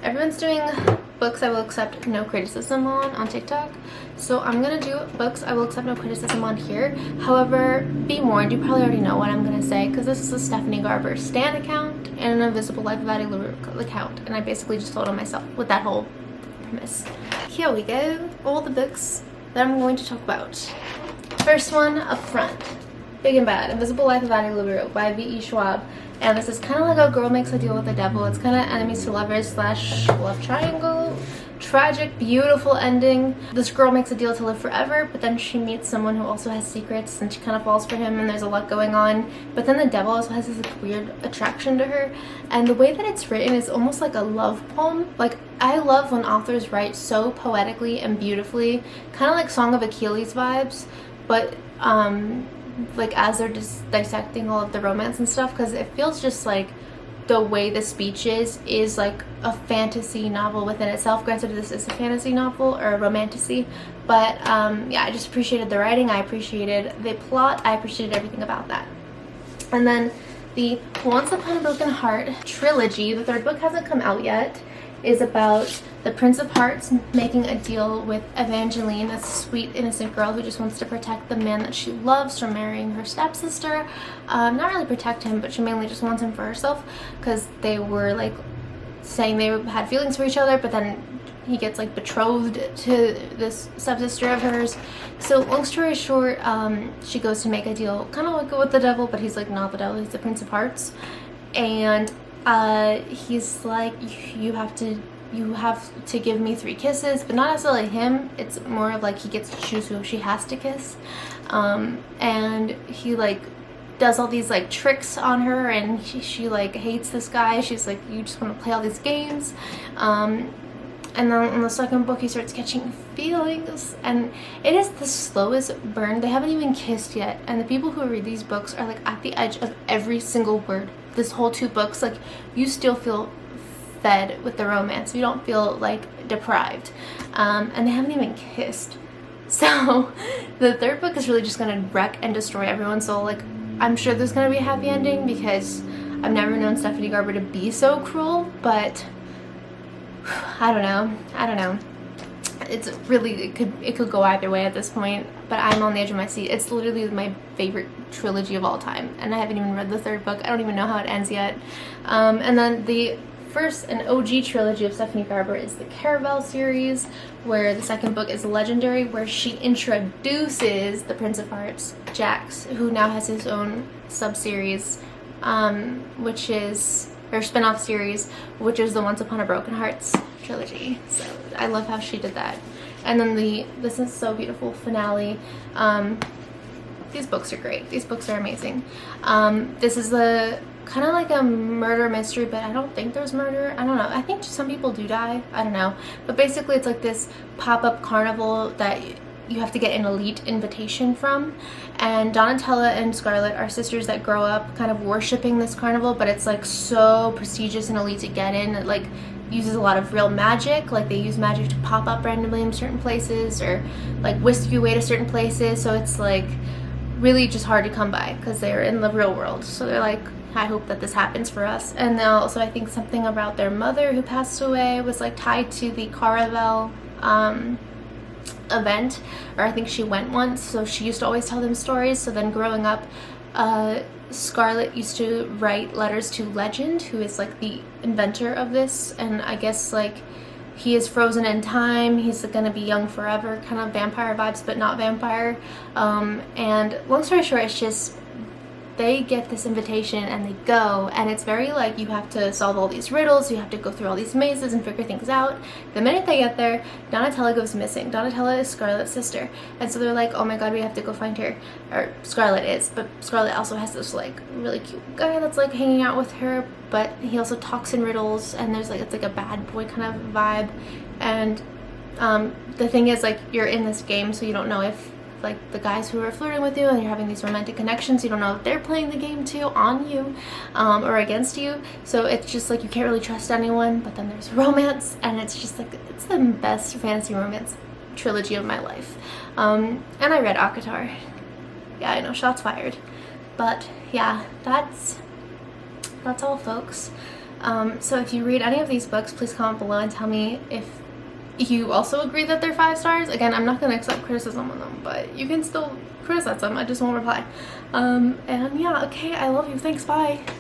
Everyone's doing books I will accept no criticism on TikTok, so I'm gonna do books I will accept no criticism on here. However, be warned, you probably already know what I'm gonna say because this is a Stephanie Garber Stan account and an Invisible Life of Addie LaRue account, and I basically just told on myself with that whole premise. Here we go, all the books that I'm going to talk about. First one up front, Big and Bad, Invisible Life of Addie LaRue by V.E. Schwab. And this is kind of like a girl makes a deal with the devil. It's kind of enemies to lovers slash love triangle. Tragic, beautiful ending. This girl makes a deal to live forever, but then she meets someone who also has secrets and she kind of falls for him and there's a lot going on. But then the devil also has this like, weird attraction to her. And the way that it's written is almost like a love poem. Like, I love when authors write so poetically and beautifully. Kind of like Song of Achilles vibes, but like as they're just dissecting all of the romance and stuff, because it feels just like the way the speech is like a fantasy novel within itself. Granted, this is a fantasy novel or a romantasy, but yeah, I just appreciated the writing, I appreciated the plot, I appreciated everything about that. And then the Once Upon a Broken Heart trilogy, the third book hasn't come out yet, is about the Prince of Hearts making a deal with Evangeline, a sweet, innocent girl who just wants to protect the man that she loves from marrying her stepsister. Not really protect him, but she mainly just wants him for herself because they were like saying they had feelings for each other, but then he gets like betrothed to this stepsister of hers. So long story short, she goes to make a deal kind of like with the devil, but he's like not the devil, he's the Prince of Hearts. And he's like, you have to give me 3 kisses, but not necessarily him. It's more of like he gets to choose who she has to kiss. And he like does all these like tricks on her, and she like hates this guy. She's like, you just want to play all these games. And then in the second book he starts catching feelings, and it is the slowest burn. They haven't even kissed yet, and the people who read these books are like at the edge of every single word. This whole 2 books, like, you still feel fed with the romance. You don't feel like deprived, and they haven't even kissed. So the third book is really just gonna wreck and destroy everyone's soul. Like, I'm sure there's gonna be a happy ending because I've never known Stephanie Garber to be so cruel, but I don't know. It's really, it could go either way at this point, but I'm on the edge of my seat. It's literally my favorite trilogy of all time, and I haven't even read the third book. I don't even know how it ends yet. And then the first and OG trilogy of Stephanie Garber is the Caravel series, where the second book is Legendary, where she introduces the Prince of Hearts, Jax, who now has his own sub-series, which is her spin-off series, which is the Once Upon a Broken Hearts trilogy. So I love how she did that. And then This Is So Beautiful finale. These books are great. These books are amazing. This is a kind of like a murder mystery, but I don't think there's murder. I don't know. I think some people do die. I don't know. But basically it's like this pop-up carnival that you have to get an elite invitation from, and Donatella and Scarlett are sisters that grow up kind of worshipping this carnival, but it's like so prestigious and elite to get in. It like uses a lot of real magic. Like, they use magic to pop up randomly in certain places or like whisk you away to certain places, so it's like really just hard to come by because they're in the real world. So they're like, I hope that this happens for us. And then also I think something about their mother who passed away was like tied to the Caravel event, or I think she went once, so she used to always tell them stories. So then growing up, Scarlett used to write letters to Legend, who is like the inventor of this, and I guess like he is frozen in time, he's gonna be young forever, kind of vampire vibes but not vampire. And long story short, it's just they get this invitation and they go, and it's very like you have to solve all these riddles, you have to go through all these mazes and figure things out. The minute they get there, Donatella goes missing. Donatella is Scarlett's sister, and so they're like, oh my god, we have to go find her. Or Scarlett is, but Scarlett also has this like really cute guy that's like hanging out with her, but he also talks in riddles, and there's like, it's like a bad boy kind of vibe. And the thing is, like, you're in this game, so you don't know if like the guys who are flirting with you and you're having these romantic connections, you don't know if they're playing the game too on you or against you. So it's just like you can't really trust anyone. But then there's romance, and it's just like, it's the best fantasy romance trilogy of my life. And I read Akatar. Yeah, I know, shots fired. But yeah, that's all, folks. So if you read any of these books, please comment below and tell me if you also agree that they're 5 stars. Again, I'm not going to accept criticism on them, but you can still criticize them. I just won't reply. And yeah, okay, I love you. Thanks, bye.